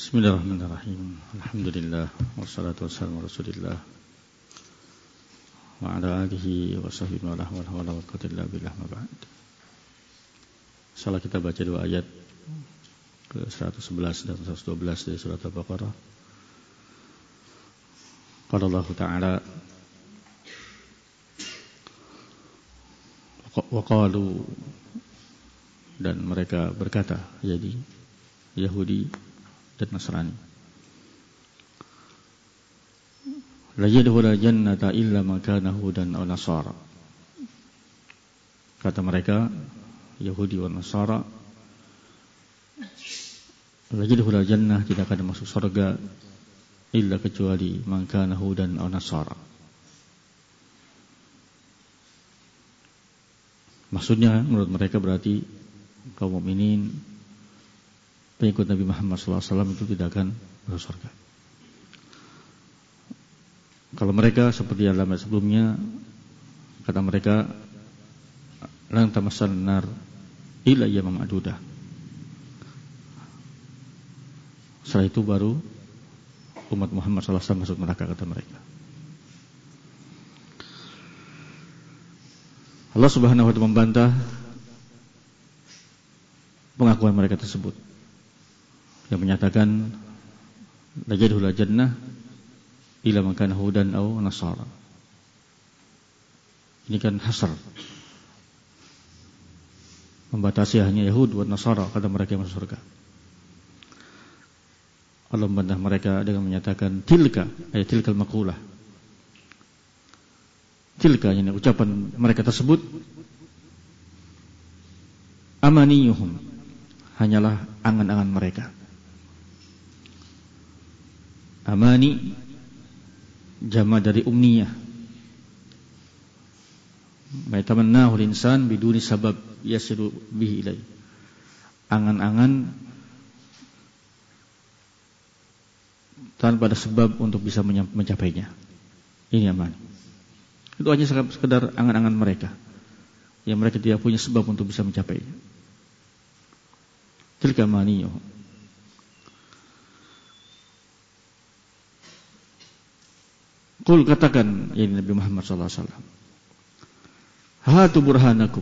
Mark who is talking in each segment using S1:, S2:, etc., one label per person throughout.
S1: Bismillahirrahmanirrahim. Alhamdulillah wassalatu wassalamu ala Rasulillah wa ala alihi wa sahbihi wa la hawla wa la quwwata illa billah ma ba'd. Insyaallah kita baca dua ayat ke 111 dan 112 dari surat Al-Baqarah. Qala Allah Ta'ala wa qalu, dan mereka berkata, jadi Yahudi dan Nasrani, la yadkhulul jannata illa man kana hudan aw nasara. Kata mereka, Yahudi dan Nasara, la yadkhulul jannah, tidak akan masuk surga illa kecuali man kana hudan aw nasara. Maksudnya menurut mereka berarti kaum mukminin, pengikut Nabi Muhammad SAW itu tidak akan masuk surga. Kalau mereka seperti dalam ayat sebelumnya, kata mereka, lan tamassan nar illa ayyaman ma'dudah. Setelah itu baru umat Muhammad SAW masuk neraka, kata mereka. Allah Subhanahu wa ta'ala membantah pengakuan mereka tersebut, yang menyatakan la yadkhulul jannah illa man kana hudan aw nasara. Ini kan hasr, membatasi hanya Yahud dan Nasara, kata mereka yang masuk surga. Allah membantah mereka dengan menyatakan tilka, ayat tilkal maqula. Tilka, yang ucapan mereka tersebut, amaniyuhum, hanyalah angan-angan mereka. Amani jama dari umniyah, ma yatamannahu al-insan biduni sabab yasiru bihi ilai. Angan-angan tanpa ada sebab untuk bisa mencapainya. Ini amani. Itu hanya sekedar angan-angan mereka, yang mereka tidak punya sebab untuk bisa mencapainya. Tilka amaniyuhum. Qul, katakan, ya Nabi Muhammad SAW, hatu burhanakum,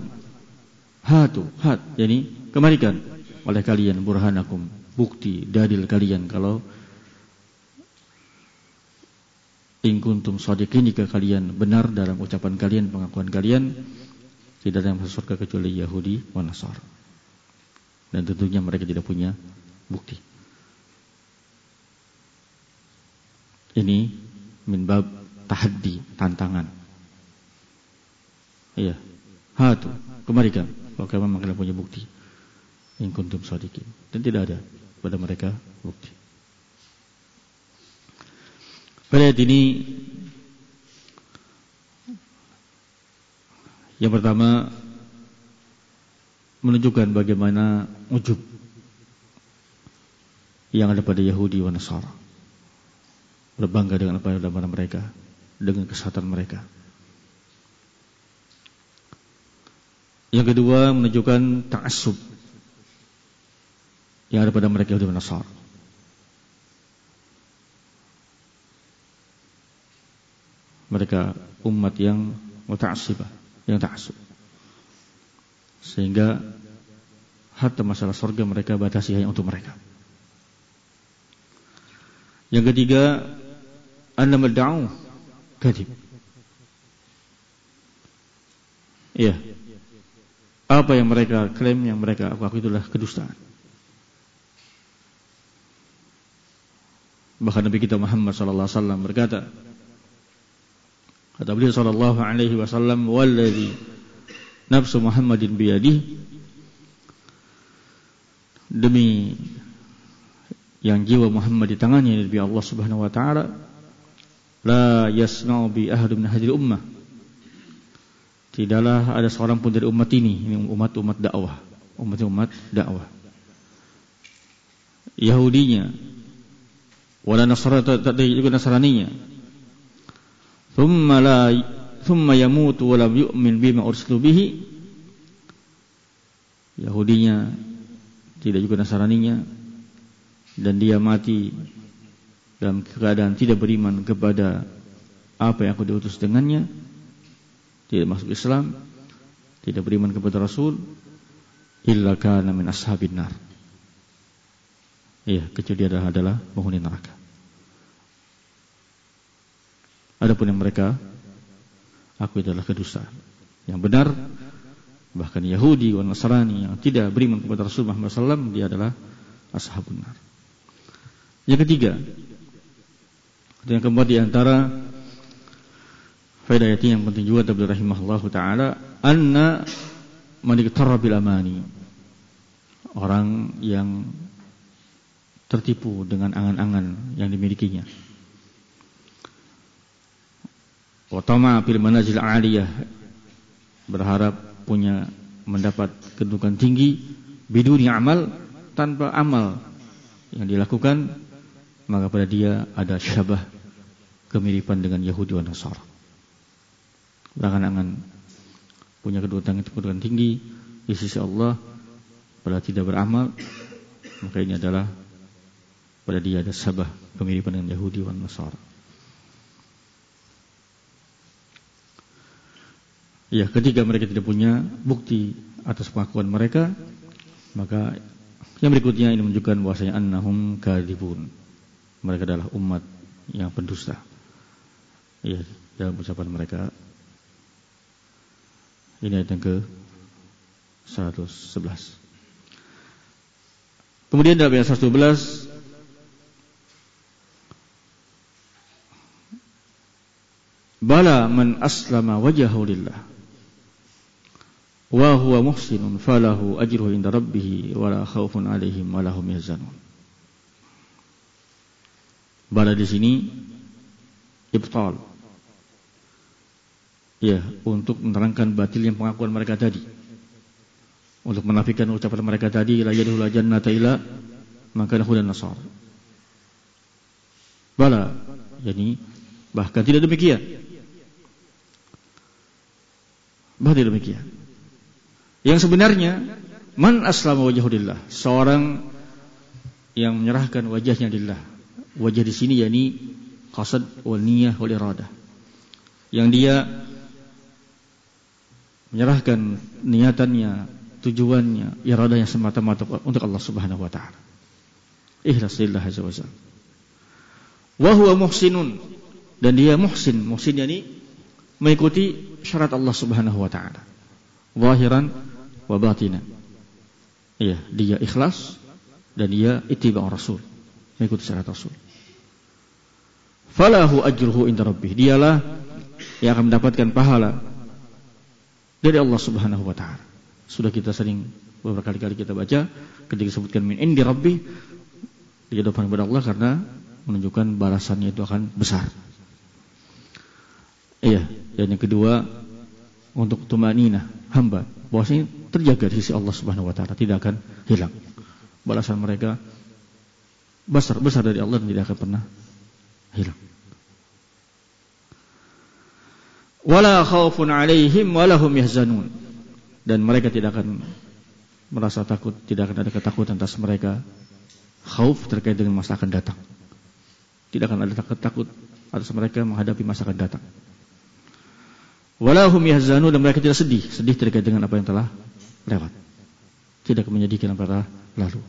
S1: hatu, yani kemarikan oleh kalian burhanakum, bukti dalil kalian, kalau in kuntum shadiqin, jika kalian benar dalam ucapan kalian, pengakuan kalian, tidak ada yang masuk surga kecuali Yahudi wa Nasara. Dan tentunya mereka tidak punya bukti. Ini min bab tahaddi, tantangan. Iya, hatu, kemarikan kalau kalian memang punya bukti, in kuntum shadiqin. Dan tidak ada pada mereka bukti. Pada ayat ini, yang pertama menunjukkan bagaimana ujub yang ada pada Yahudi wa Nasara, berbangga dengan apa yang ada pada mereka, dengan kesehatan mereka. Yang kedua menunjukkan ta'assub yang ada pada mereka Yahudi wa Nasara. Mereka umat yang muta'assibah, yang ta'assub, sehingga hatta masalah surga mereka batasi hanya untuk mereka. Yang ketiga, annam ad-da'u kadhib. Iya, apa yang mereka klaim, yang mereka aku itulah kedustaan. Bahkan Nabi kita Muhammad sallallahu alaihi wasallam berkata, kata beliau sallallahu alaihi wasallam, walladzi nafsu Muhammadin biyadihi, demi yang jiwa Muhammad di tangannya, demi Allah Subhanahu wa taala, la yasma'u bi ahadin min hadhihi ummah, tidaklah ada seorang pun dari umat ini umat dakwah, umat dakwah, Yahudinya wala Nasraninya, thumma yamutu wa lam yu'min bima ursilu bihi, Yahudinya tidak juga Nasraninya, dan dia mati dalam keadaan tidak beriman kepada apa yang aku diutus dengannya, tidak masuk Islam, tidak beriman kepada Rasul, illa kana min ashabin nar. Iya, kecuali dia adalah penghuni neraka. Adapun yang mereka aku adalah kedustaan. Yang benar, bahkan Yahudi dan Nasrani yang tidak beriman kepada Rasul Muhammad SAW, dia adalah ashabun nar. Yang ketiga, yang keempat di antara faedah ayat yang penting juga Tabligh rahimahullahu taala, anna man iqtarra bil amani, orang yang tertipu dengan angan-angan yang dimilikinya, wa tama fil manazil aliyah, berharap mendapat kedudukan tinggi, biduni amal, tanpa amal yang dilakukan, maka pada dia ada syabah, kemiripan dengan Yahudi dan Nasara. Berangan-angan punya kedudukan tinggi di sisi Allah, pada tidak beramal, maka ini adalah pada dia ada syabah, kemiripan dengan Yahudi dan Nasara. Ya, ketika mereka tidak punya bukti atas pengakuan mereka, maka yang berikutnya ini menunjukkan bahwasanya annahum kadzibun. Mereka adalah umat yang pendusta. Ya, dalam ucapan mereka. Ini ayat yang ke-111. Kemudian dalam ayat 111, bala man aslama wajhahu lillah wa huwa muhsinun falahu ajruhu inda rabbih wa la khaufun 'alaihim wa la hum yahzanun. Bala di sini ibtal. Ya, untuk menerangkan batilnya pengakuan mereka tadi. Untuk menafikan ucapan mereka tadi, la yadkhulul jannata illa man kana hudan nasar. Bala, yani bahkan tidak demikian. Bahkan tidak demikian. Yang sebenarnya man aslama wajhahu lillah, seorang yang menyerahkan wajahnya lillah. Wajah di sini yakni qasad wal niyah wal iradah. Yang dia menyerahkan niatannya, tujuannya, iradahnya semata-mata untuk Allah Subhanahu wa taala. Ikhlas lillah azza wa jalla. Wa huwa muhsinun, dan dia muhsin. Muhsin yakni mengikuti syarat Allah Subhanahu wa taala. Zahiran wa batinan. Iya, dia ikhlas dan dia ittiba' Rasul, mengikuti syarat Rasul. Falahu ajruhu inda rabbih, dialah yang akan mendapatkan pahala dari Allah Subhanahu wa taala. Sudah kita sering beberapa kali kita baca ketika disebutkan min indi rabbi, dijatuhkan kepada Allah karena menunjukkan balasannya itu akan besar. Iya, dan yang kedua untuk tumaninah hamba, bahwasanya terjaga di sisi Allah Subhanahu wa taala, tidak akan hilang. Balasan mereka besar dari Allah dan tidak akan pernah hilang. Wala khaufun 'alaihim wa lahum yahzanun, dan mereka tidak akan merasa takut, tidak akan ada ketakutan atas mereka. Khauf terkait dengan masa akan datang. Tidak akan ada takut atas mereka menghadapi masa akan datang. Wala hum yahzanun, dan mereka tidak sedih terkait dengan apa yang telah lewat. Tidak menyedihkan apa yang telah lalu.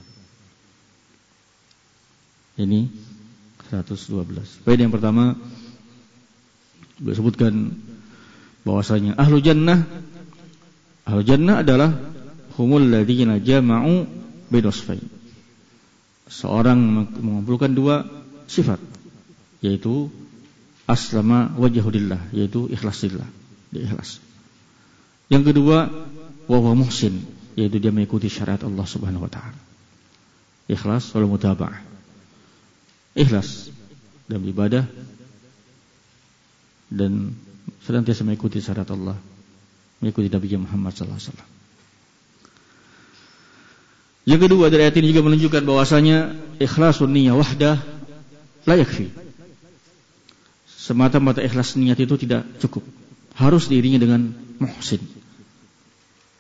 S1: Ini 112. Poin yang pertama disebutkan bahwasanya ahlu jannah adalah humul ladzina jama'u bidosfain. Seorang mengumpulkan dua sifat, yaitu aslama wajhulillah, yaitu ikhlasillah, dia ikhlas. Yang kedua, wa huwa muhsin, yaitu dia mengikuti syariat Allah Subhanahu wa taala. Ikhlas wal mutaba'ah. Ikhlas dalam ibadah dan senantiasa mengikuti syariat Allah, mengikuti Nabi Muhammad sallallahu alaihi wasallam. Yang kedua dari ayat ini juga menunjukkan bahwasanya ikhlasun niyyah wahdah la yakfi. Semata-mata ikhlas niat itu tidak cukup. Harus diiringi dengan muhsin.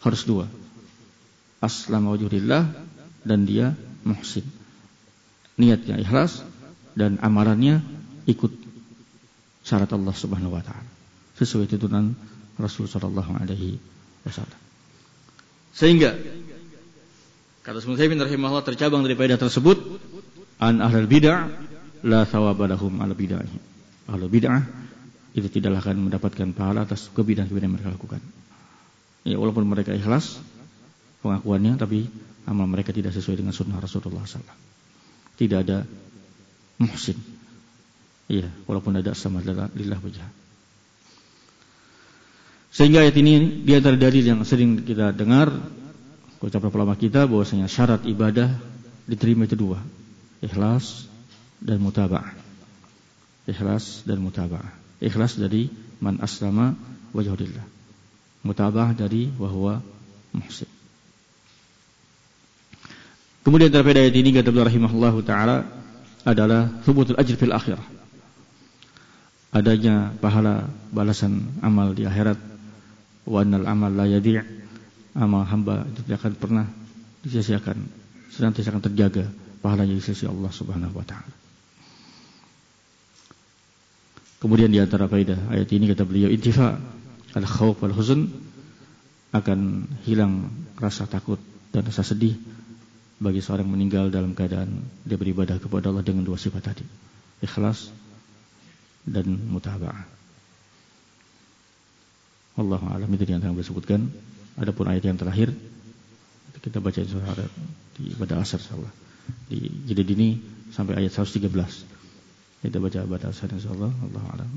S1: Harus dua. Aslama wajhulillah dan dia muhsin. niatnya ikhlas dan amalannya ikut syarat Allah Subhanahu wa taala sesuai tuntunan Rasul sallallahu alaihi wasallam. Sehingga kata Ibnu Utsaimin rahimahullah tercabang dari faedah tersebut, an ahlul bid'ah la thawaba lahum ala bid'ahih. Ahlul bid'ah itu tidaklah akan mendapatkan pahala atas kebidahan-kebidahan yang mereka lakukan. Ya, walaupun mereka ikhlas pengakuannya, tapi amal mereka tidak sesuai dengan sunnah Rasulullah SAW. Tidak ada muhsin. Iya, walaupun ada sama lillah wajah. Sehingga ayat ini di antara dalil yang sering kita dengar ucapan ulama kita bahwasanya syarat ibadah diterima itu dua, ikhlas dan mutaba'ah. Ikhlas dan mutaba'ah. Ikhlas dari man aslama wajhulillah. Mutaba'ah dari wa huwa muhsin. Kemudian terkait ayat ini kata beliau rahimahullahu taala adalah thubutul ajr fil akhirah. Adanya pahala balasan amal di akhirat. Wa annal amal la yadi', amal hamba itu tidak akan pernah disia-siakan, senantiasa akan terjaga pahalanya di sisi Allah Subhanahu wa taala. Kemudian di antara faedah ayat ini kata beliau, intifa al-khauf wal huzn, akan hilang rasa takut dan rasa sedih bagi seorang meninggal dalam keadaan dia beribadah kepada Allah dengan dua sifat tadi, ikhlas dan mutaba'ah. Wallahu a'lam, itu yang akan disebutkan. Adapun ayat yang terakhir kita baca insyaallah di pada asar insyaallah. Di jilid ini sampai ayat 113. Kita baca pada asar insyaallah. Wallahu a'lam.